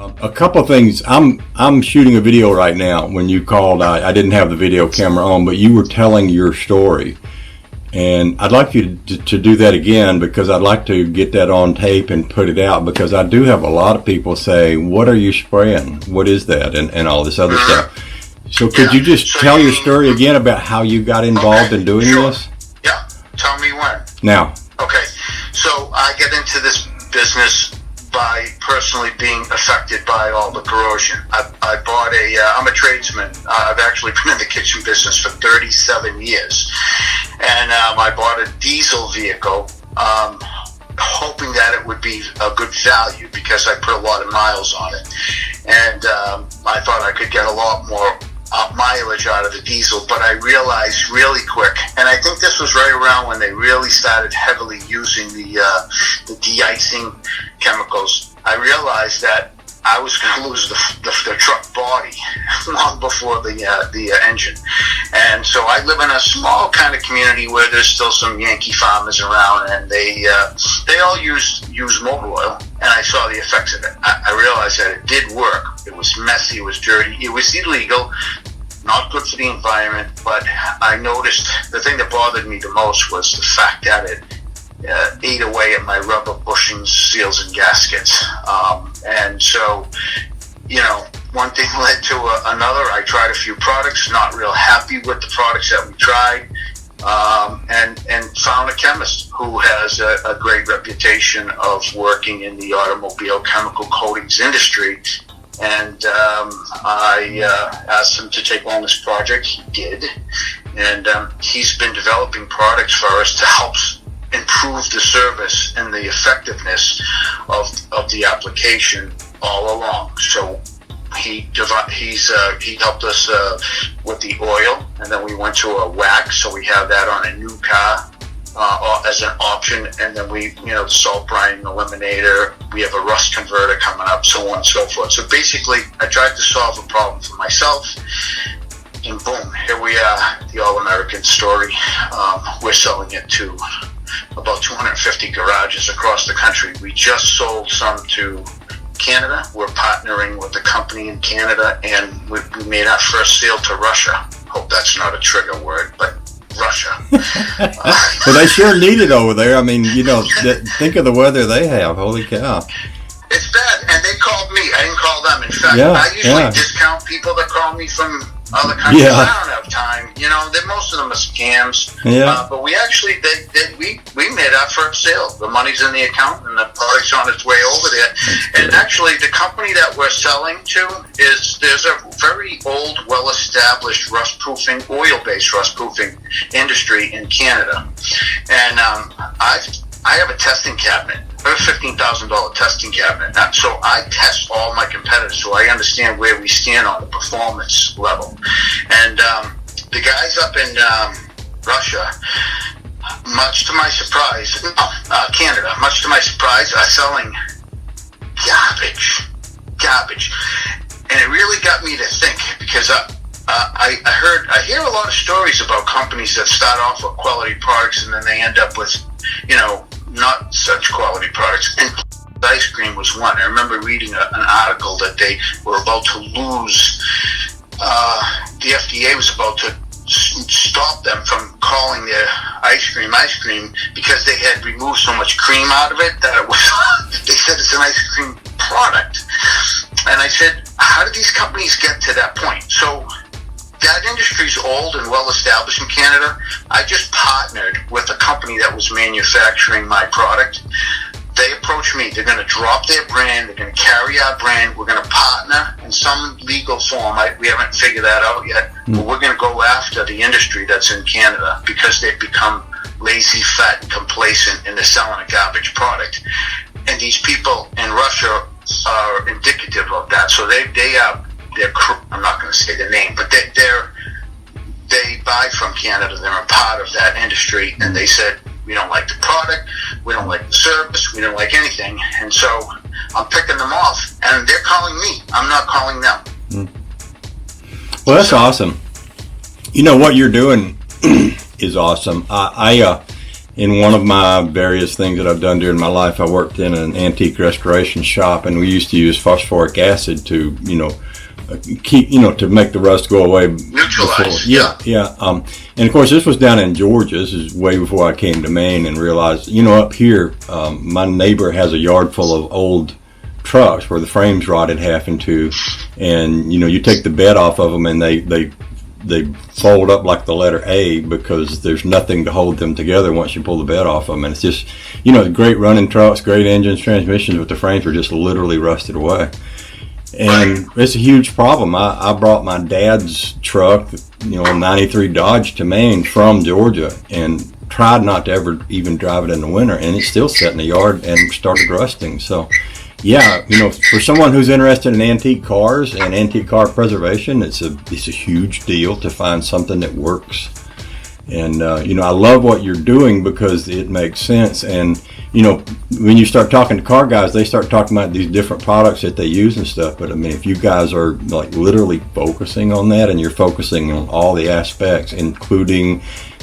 A couple of things. I'm shooting a video right now. When you called, I didn't have the video camera on, but you were telling your story, and I'd like you to do that again, because I'd like to get that on tape and put it out, because I do have a lot of people say, "What are you spraying? What is that?" and all this other stuff. So could you just tell your story again about how you got involved in doing this? Yeah. Tell me when. Now. Okay. So I get into this business by personally being affected by all the corrosion. I bought I'm a tradesman. I've actually been in the kitchen business for 37 years. And I bought a diesel vehicle, hoping that it would be a good value because I put a lot of miles on it. And I thought I could get a lot more mileage out of the diesel, but I realized really quick, and I think this was right around when they really started heavily using the de-icing chemicals. I realized that I was going to lose the truck body long before the engine. And so I live in a small kind of community where there's still some Yankee farmers around, and they all use motor oil, and I saw the effects of it. I realized that it did work. It was messy, it was dirty, it was illegal, not good for the environment, but I noticed the thing that bothered me the most was the fact that it ate away at my rubber bushings, seals, and gaskets. And so, one thing led to another. I tried a few products, not real happy with the products that we tried, and found a chemist who has a great reputation of working in the automobile chemical coatings industry. And I asked him to take on this project. He did. And he's been developing products for us to help improve the service and the effectiveness of the application all along. So he helped us with the oil, and then we went to a wax, so we have that on a new car as an option, and then we, the salt brining eliminator, we have a rust converter coming up, so on and so forth. So basically, I tried to solve a problem for myself, and boom, here we are, the all-American story. We're selling it to about 250 garages across the country. We just sold some to Canada. We're partnering with a company in Canada, and we made our first sale to Russia. Hope that's not a trigger word, but Russia. Well, they sure need it over there. I mean, think of the weather they have. Holy cow. It's bad, and they called me. I didn't call them. In fact, I usually discount people that call me from other countries. I don't have time. Most of them are scams. But we actually, we made our first sale. The money's in the account, and the product's on its way over there. And actually, the company that we're selling to there's a very old, well-established rust-proofing, oil-based rust-proofing industry in Canada. And I have a testing cabinet. I have a $15,000 testing cabinet. So I test all my competitors, so I understand where we stand on the performance level. And the guys up in Russia, much to my surprise, Canada, much to my surprise, are selling garbage. And it really got me to think, because I hear a lot of stories about companies that start off with quality products and then they end up with, not such quality products. And ice cream was one. I remember reading an article that they were about to lose. The FDA was about to stop them from calling their ice cream because they had removed so much cream out of it that it was. They said it's an ice cream product. And I said, how did these companies get to that point? So that industry's old and well established in Canada. I just partnered with a company that was manufacturing my product. They approached me. They're going to drop their brand. They're going to carry our brand. We're going to partner in some legal form. We haven't figured that out yet. But we're going to go after the industry that's in Canada because they've become lazy, fat, and complacent, and they're selling a garbage product. And these people in Russia are indicative of that. So they're I'm not going to say the name, but they buy from Canada. They're a part of that industry, and they said, we don't like the product, we don't like the service, we don't like anything. And so I'm picking them off, and they're calling me. I'm not calling them. Well, that's awesome. What you're doing is awesome. in one of my various things that I've done during my life, I worked in an antique restoration shop, and we used to use phosphoric acid to, keep, to make the rust go away. Neutralize. Yeah. And of course, this was down in Georgia. This is way before I came to Maine and realized, up here, my neighbor has a yard full of old trucks where the frames rotted half in two, and you take the bed off of them and they fold up like the letter A because there's nothing to hold them together once you pull the bed off them. And it's just, great running trucks, great engines, transmissions, but the frames were just literally rusted away. And it's a huge problem. I brought my dad's truck, a 93 Dodge to Maine from Georgia, and tried not to ever even drive it in the winter, and it's still sat in the yard and started rusting. So yeah, for someone who's interested in antique cars and antique car preservation, it's a huge deal to find something that works. And I love what you're doing because it makes sense. And when you start talking to car guys, they start talking about these different products that they use and stuff. But I mean, if you guys are like literally focusing on that, and you're focusing on all the aspects, including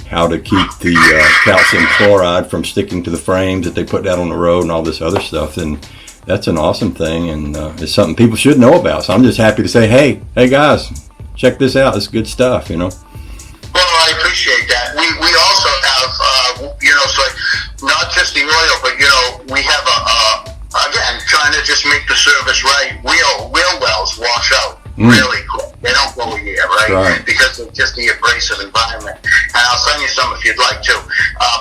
how to keep the calcium chloride from sticking to the frames that they put down on the road and all this other stuff, then that's an awesome thing, and it's something people should know about. So I'm just happy to say, hey guys, check this out. It's good stuff, Well, I appreciate that. We also have, so not just the oil, but we have again, trying to just make the service right. Wheel wells wash out really quick. They don't go a year, right? Because of just the abrasive environment. And I'll send you some if you'd like to.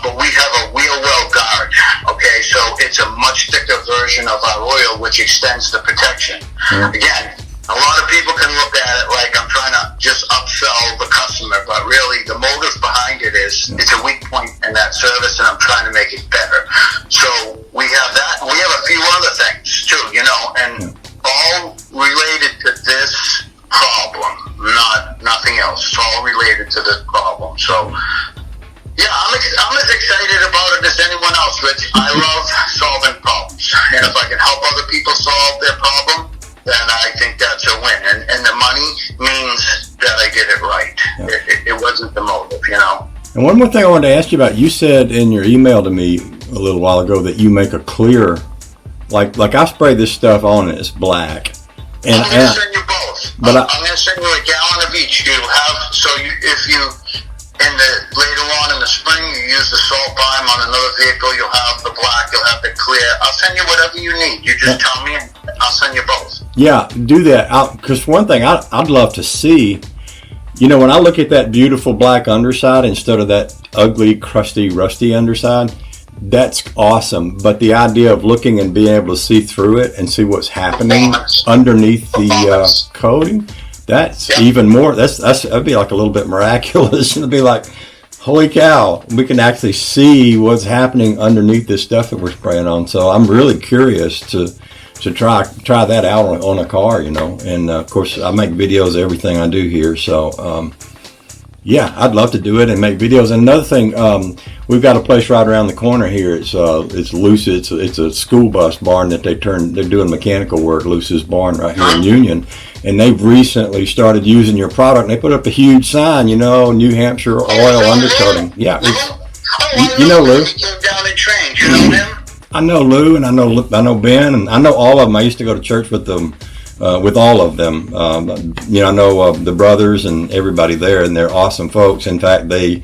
But we have a wheel well guard. Okay, so it's a much thicker version of our oil, which extends the protection. Again, a lot of people can look at it like I'm trying to just upsell the customer, but really the motive behind it is it's a weak point in that service, and I'm trying to make it better. So we have that. We have a few other things too, and all related to this problem, nothing else. It's all related to this problem. So yeah, I'm as excited about it as anyone else, Rich. I love solving problems, and if I can help other people solve their problem, then I think that's a win. And the money means that I did it right. It wasn't the motive, And one more thing I wanted to ask you about. You said in your email to me a little while ago that you make a clear, like I spray this stuff on and it's black. And I'm going to send you both. I'm going to send you a gallon of each. If you later on in the spring, you use the salt lime on another vehicle, you'll have the black, you'll have the clear. I'll send you whatever you need. You just tell me, and I'll send you both. Yeah, do that. Because one thing I'd love to see, when I look at that beautiful black underside instead of that ugly, crusty, rusty underside, that's awesome. But the idea of looking and being able to see through it and see what's happening underneath the coating, that's even more. That'd be like a little bit miraculous. It'd be like, holy cow, we can actually see what's happening underneath this stuff that we're spraying on. So I'm really curious to try that out on a car, And of course, I make videos of everything I do here. So yeah, I'd love to do it and make videos. And another thing, we've got a place right around the corner here. It's Luce's. It's a school bus barn that they're doing mechanical work. Luce's barn right here in Union, and they've recently started using your product. And they put up a huge sign, New Hampshire Oil Undercoating. Yeah, Lou. He came down and trained. You know him? I know Lou, and I know Ben, and I know all of them. I used to go to church with them. With all of them, I know the brothers and everybody there, and they're awesome folks. In fact, they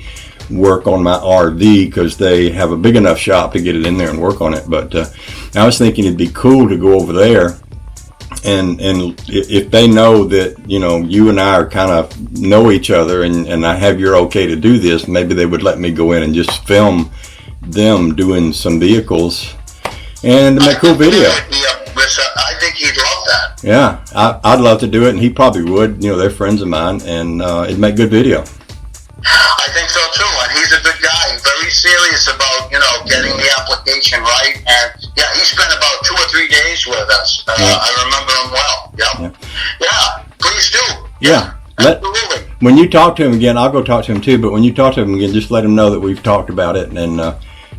work on my RV because they have a big enough shop to get it in there and work on it. But I was thinking it'd be cool to go over there, and if they know that you and I are kind of know each other, and I have your okay to do this, maybe they would let me go in and just film them doing some vehicles and make a cool video. I think he'd love that. Yeah, I'd love to do it, and he probably would. They're friends of mine, and it'd make good video. I think so too, and he's a good guy. Very serious about getting the application right. And yeah, he spent about 2 or 3 days with us. I remember him well. Yep. Yeah. Please do. Yeah. Absolutely. When you talk to him again, I'll go talk to him too. But when you talk to him again, just let him know that we've talked about it, and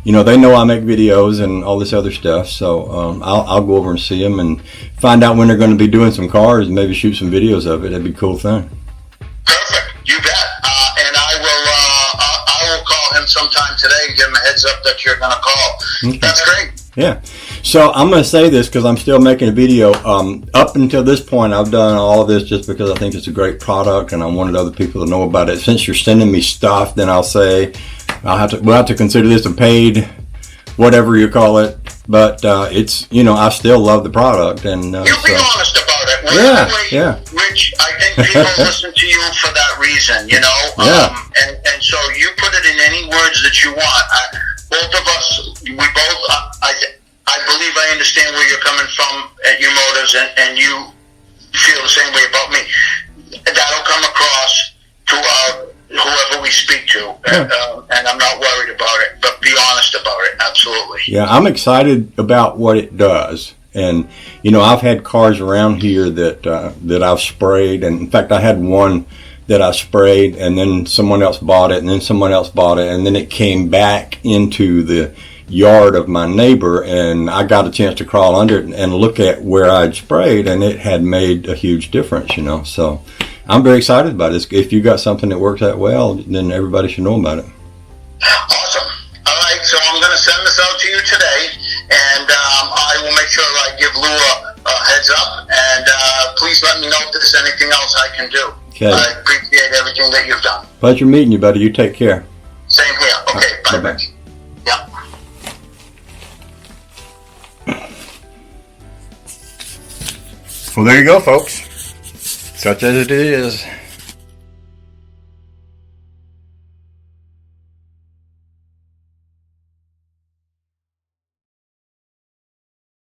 they know I make videos and all this other stuff. So I'll go over and see them and find out when they're going to be doing some cars and maybe shoot some videos of it. That'd be a cool thing. Perfect. You bet. And I will call him in sometime today and give them a heads up that you're going to call. Okay. That's great. Yeah. So I'm going to say this because I'm still making a video. Up until this point, I've done all of this just because I think it's a great product and I wanted other people to know about it. Since you're sending me stuff, then I'll say we'll have to consider this a paid, whatever you call it. But it's, you know, I still love the product. And you be honest about it. Yeah. Rich, I think people listen to you for that reason, you know. Yeah. And so you put it in any words that you want. Both of us, we both, I believe I understand where you're coming from at your motives, and you feel the same way about me. That'll come across to whoever we speak to, and I'm not worried about it, but be honest about it, absolutely. Yeah, I'm excited about what it does. And, you know, I've had cars around here that I've sprayed, and in fact, I had one that I sprayed, and then someone else bought it, and then someone else bought it, and then it came back into the yard of my neighbor, and I got a chance to crawl under it and look at where I'd sprayed, and it had made a huge difference, you know. So I'm very excited about it. If you got something that works that well, then everybody should know about it. Awesome. All right, so I'm going to send this out to you today, and I will make sure I give Lou a heads up, and please let me know if there's anything else I can do. Okay. I appreciate everything that you've done. Pleasure meeting you, buddy. You take care. Same here. Okay, bye. Bye-bye. Yeah. Well, there you go, folks. Such as it is.